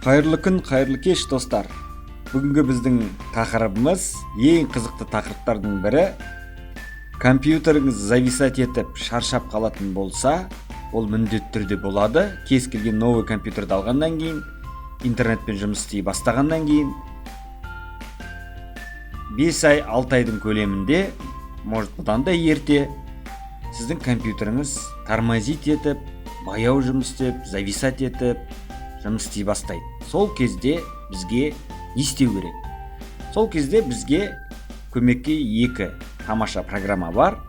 Қайырлы күн, қайырлы кеш достар. Бүгінгі біздің тақырыбымыз ең қызықты тақырыптардың бірі. Компьютеріңіз зависать етіп шаршап қалатын болса, ол міндетті түрде болады. Кез келген новый компьютерді алғаннан кейін, интернетпен жұмыс істей бастағаннан кейін 5 ай, 6 айдың көлемінде, может бұдан да ерте, сіздің компьютеріңіз тормозить етіп, баяу жұмыс істеп, зависать етіп, жұмыс істей бастайды. Сол кезде бізге не істеу керек? Сол кезде бізге көмекке екі тамаша программа бар.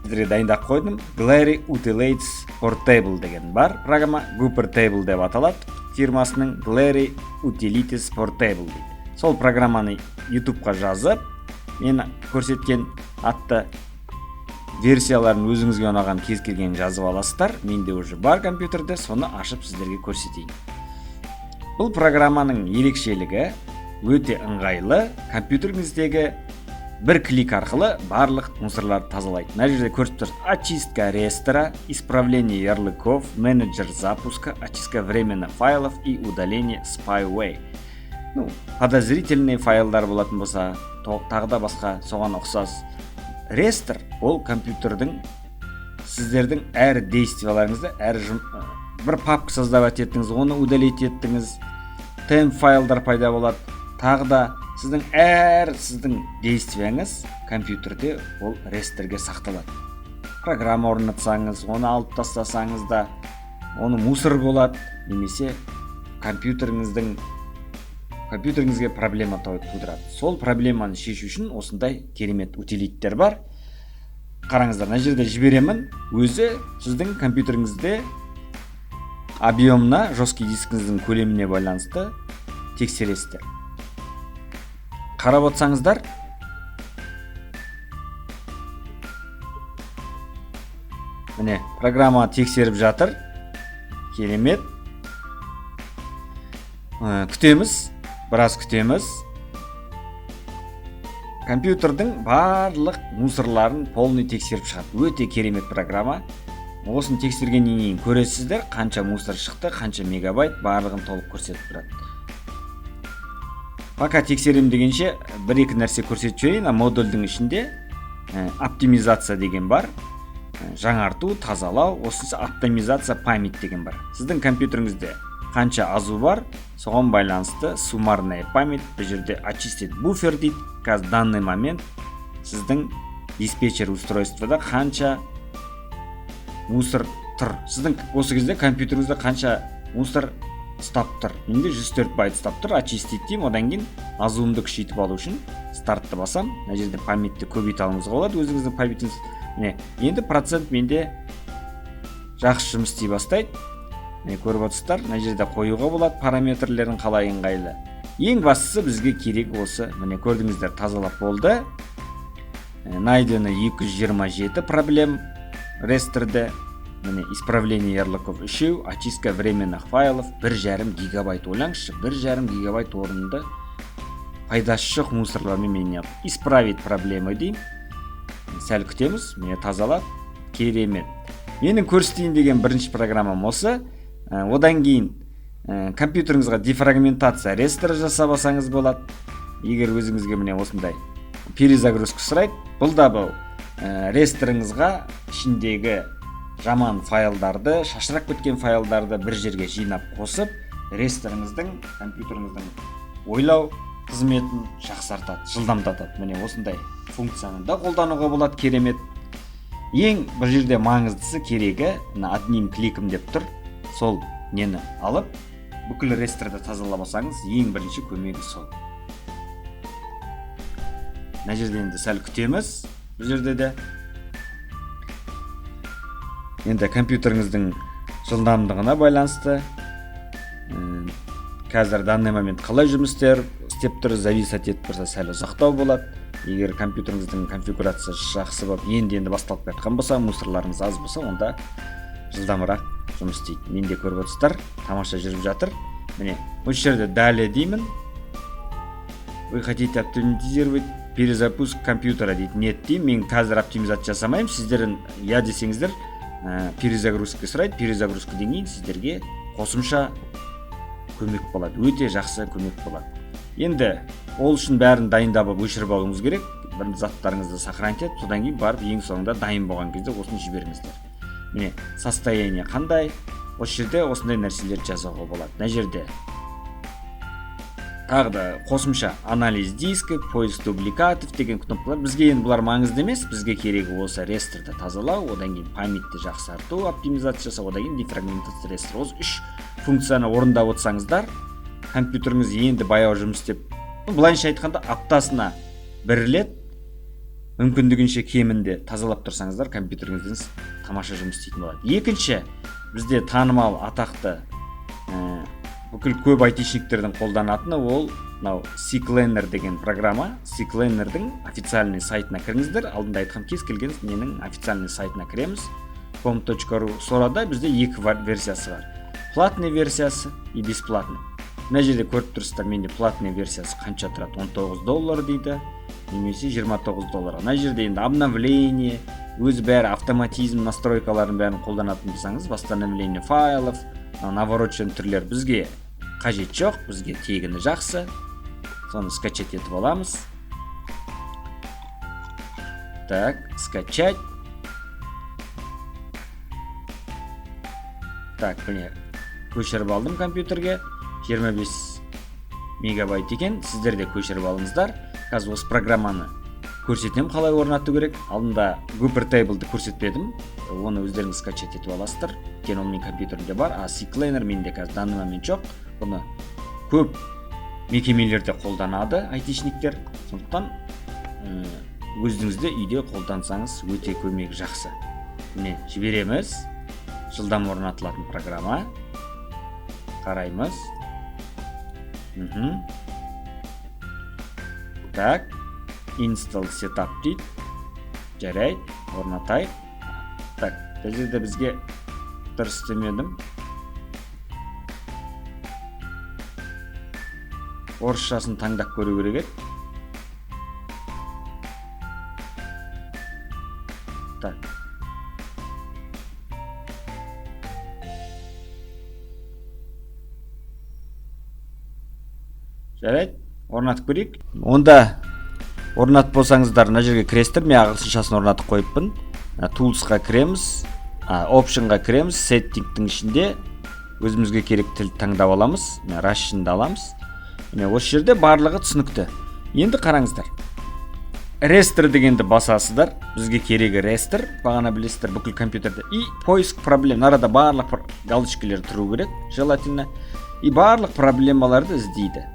Сіздерге дайындап қойдым. Glary Utilities Portable деген бар программа. Gooper Table деп аталады. Фирмасының Glary Utilities Portable дейді. Сол программаны YouTube-қа жазып, мен көрсеткен атты версияларын өзіңізге ұнаған кез келген жазып аласыздар. Менде уже бар компьютерде, соны ашып сіздерге көрсетейін. Бұл программаның ерекшелігі өте ыңғайлы. Компьютеріңіздегі бір клик арқылы барлық мусорларды тазалайды. Мына жерде көрсетіп тұрсыз: очистка реестра, исправление ярлыков, менеджер запуска, очистка временных файлов и удаление spyware. Подозрительный файлдар болатын болса, тағы да басқа соған ұқсас. Реестр ол компьютердің сіздердің әр действияларыңызды, бір папка создавать еттіңіз, оны удалить еттіңіз, темп файлдар пайда болады. Тағы да сіздің действияңыз компьютерде ол реестрге сақталады. Программа орнатсаңыз, оны алып тастасаңыз да, оны мусор болады, немесе компьютеріңізге проблема тудырады. Сол проблеманы шешу үшін осындай керемет утилиттер бар. Қараңыздар, мына жерде жіберемін. Өзі сіздің компьютеріңізде объемына, жесткий дискіңіздің көлеміне байланысты тексересіздер. Қарап отырсаңыздар, міне программа тексеріп жатыр. Керемет. Күтеміз, біраз күтеміз. Компьютердің барлық мусорларын полный тексеріп шығады. Өте керемет программа. Осын тексергеннен кейін көресіздер, қанша мусор шықты, қанша мегабайт, барлығын толық көрсетіп тұрады. Пока тексерем дегенше бір-екі нәрсе көрсетіп жіберейін. Модульдің ішінде оптимизация деген бар. Жаңарту, тазалау, осысы оптимизация память деген бар. Сіздің компьютеріңізде қанша азу бар, соған байланысты суммарная память, бұл жерде очистить буфер дейді. Қазір данный момент сіздің диспетчер устройствода қанша мусор тұр. Сіздің осы кезде компьютеріңізде қанша мусор ұстап тұр. Менде 104 байт ұстап тұр. Очистить деймін. Одан кейін азуымды күшейтіп алу үшін стартты басам. Мына жерде памятьті көбейте алуыңызға болады. Өзіңіздің памятіңіз. Енді процент менде жақсы жұмыс істей бастайды. Көріп отырсыздар, мына жерде қоюға болады параметрлерін қалай ыңғайлы. Ең бастысы бізге керек осы. Міне көрдіңіздер, тазалап болды. Найдено 227 проблем реестрде. Міне исправление ярлыков 3, очистка временных файлов 1,5 гигабайт. Ойлаңызшы, 1,5 гигабайт орынды пайдасы жоқ мусорлармен мен исправить проблемы деймін. Сәл күтеміз, міне тазалап, керемет. Менің көрсетейін деген бірінші программам осы. Одан кейін компьютеріңізге дефрагментация реестрі жасабасаңыз болады. Егер өзіңізге міне осындай перезагрузка сұрайды, бұл да бұл реестріңізге ішіндегі жаман файлдарды, шашырап кеткен файлдарды бір жерге жинап қосып, реестріңіздің, компьютеріңіздің ойлау қызметін жақсартады, жылдамдатады. Міне осындай функцияны да қолдануға болады, керемет. Ең бір жерде маңыздысы керегі, одним кликом деп тұр. Сол нені алып, бүкіл реестрді тазаламасаңыз, ең бірінші көмегі сол. Мына жерде енді сәл күтеміз. Бұл жерде де енді компьютеріңіздің жылдамдығына байланысты қазір данный момент қалай жұмыс істеп тұр, зависать етіп тұрса сәл ұзақтау болады. Егер компьютеріңіздің конфигурациясы жақсы болып, енді басталып кеткен болса, мусорларыңыз аз болса, онда жылдамырақ жұмыс істейді. Менде көріп отырсыздар, тамаша жүріп жатыр. Міне, осы жерде далее деймін. Вы хотите оптимизировать перезапуск компьютера дейді. Нет деймін. Мен қазір оптимизация жасамаймын. Сіздерін я десеңіздер, перезагрузка сұрайды. Перезагрузка деген сіздерге қосымша көмек болады, өте жақсы көмек болады. Енді ол үшін бәрін дайындап өшіріп алуыңыз керек. Бір заттарыңызды сохранить етіп, содан кейін барып ең соңында дайын болған кезде осыны жіберіңіздер. Міне, состояние қандай? Осы жерде осындай нәрселер жазуға болады. Мына жерде тағы да қосымша анализ диска, поиск дубликатов деген кнопкалар. Бізге енді бұлар маңызды емес. Бізге керегі осы ресторды тазалау, одан кейін памятті жақсарту, оптимизация жасау, одан кейін дефрагментация рестор. Осы үш функцияны орындап отырсаңыздар, компьютеріңіз енді баяу жұмыс істеп, былайша айтқанда аптасына бір рет мүмкіндігінше кемінде тазалап тұрсаңыздар, компьютеріңіздің тамаша жұмыс істейтін болады. Екінші, бізде танымал атақты бүкіл көп айтишниктердің қолданатыны ол мынау CCleaner деген программа. CCleaner'дің официальный сайтына кіріңіздер. Алдында айтқан кез келген ненің официальный сайтына кіреміз. com.ru. Сорада бізде екі версиясы бар. Платный версиясы и бесплатный. Мына жерде көріп тұрсыздар, менде платный версиясы қанша тұрады? $19 дейді, немесе $29. Мына жерде енді обновление, өзі бәрі автоматизм настройкаларын бәрін қолданатын болсаңыз, восстановление файлов, наворочен түрлер бізге қажет жоқ, бізге тегіні жақсы. Соны скачать етіп аламыз. Так, скачать. Так, міне көшіріп алдым компьютерге. 25 мегабайт екен. Сіздер де көшіріп алыңыздар. Қазір осы программаны көрсетем қалай орнату керек. Алдында Gooper Table'ды көрсетпедім. Оны өздеріңіз скачать етіп аласыздар. Өйткені ол менің компьютерімде бар. А CCleaner менде қазір данный момент жоқ. Бұны көп мекемелерде қолданады айтишниктер. Сондықтан өзіңізде үйде қолдансаңыз өте көмек жақсы. Міне жібереміз. Жылдам орнатылатын программа. Қараймыз. Так, install setup дейді. Жарайды, орнатайық. Так, бұл жерде бізге дұрыс істемедім. Орысшасын таңдап көру керек еді. Так. Жарайды, орнатып көрейік. Онда орнатып болсаңыздар, мына жерге кіресіздер. Мен ағылшыншасын орнатып қойыппын. Tools'қа кіреміз, Option'ға кіреміз, Setting'тің ішінде өзімізге керек тіл таңдап аламыз. Russian'ды аламыз. Міне осы жерде барлығы түсінікті. Енді қараңыздар. Рестор дегенді басасыздар. Бізге керегі рестор. Бағана білесіздер бүкіл компьютерде. И поиск проблем. Арада барлық галочкалар тұру керек, желательно. И барлық проблемаларды іздейді.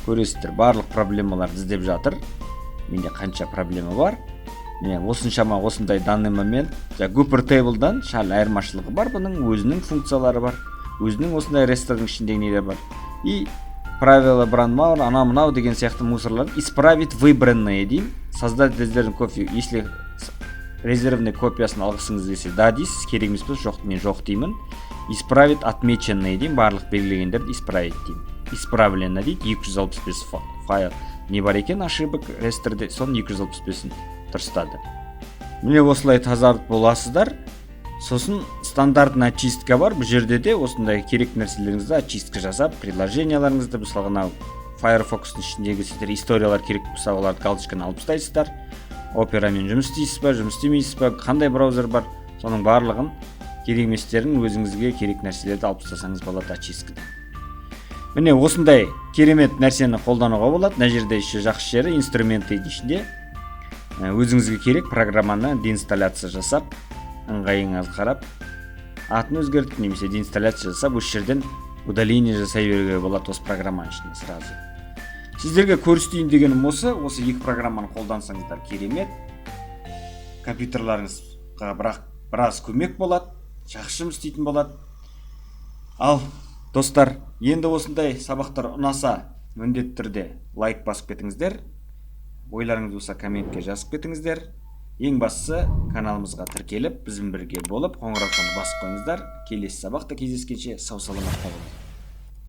Көресіздер, барлық проблемаларды іздеп жатыр. Менде қанша проблема бар. Міне осыншама осындай данный момент. Gooper Table'дан шал айырмашылығы бар. Бұның өзінің функциялары бар. Өзінің осындай рестордың ішіндегі нелер бар. И правила бранмауэр, анау-мынау деген сияқты мусорларды исправить выбранное деймін. Создать резервный копию. Если резервный копиясын алғысыңыз келсе, да дейсіз, керек емес болса, жоқ, мен жоқ деймін. Исправить отмеченное деймін. Барлық белгіленгендерді исправить деймін. Исправлено дейді. 265 файл не бар екен ошибок ресторде, соны 265-ін дұрыстады. Міне осылай тазартып боласыздар. Сосын стандартный очистка бар. Бұл жерде де осындай керек нәрселеріңізді очистка жасап, приложенияларыңызды, мысалға Firefox'тың ішіндегі сіздер историялар керек болса, оларды галочканы алып тастайсыздар. Операмен жұмыс істейсіз ба, жұмыс істемейсіз ба, қандай браузер бар, соның барлығын керек еместерін өзіңізге керек нәрселерді алып тастасаңыз болады очисткадан. Міне осындай керемет нәрсені қолдануға болады. Мына жерде еще жақсы жері инструменты ішінде өзіңізге керек программаны деинсталляция жасап, ыңғайыңызға қарап, атын өзгертіп немесе деинсталляция жасап, осы жерден удаление жасай беруге болады осы программаның ішінде сразу. Сіздерге көрсетейін дегенім осы екі программаны қолдансаңыздар керемет. Компьютерларыңызға біраз көмек болады, жақсы жұмыс істейтін болады. Ал достар, енді осындай сабақтар ұнаса, міндетті түрде лайк басып кетіңіздер. Ойларыңыз болса комментке жазып кетіңіздер. Ең бастысы каналымызға тіркеліп, бізбен бірге болып, қоңыраушаны басып қойыңыздар. Келесі сабақта кездескенше сау саламат болыңыздар.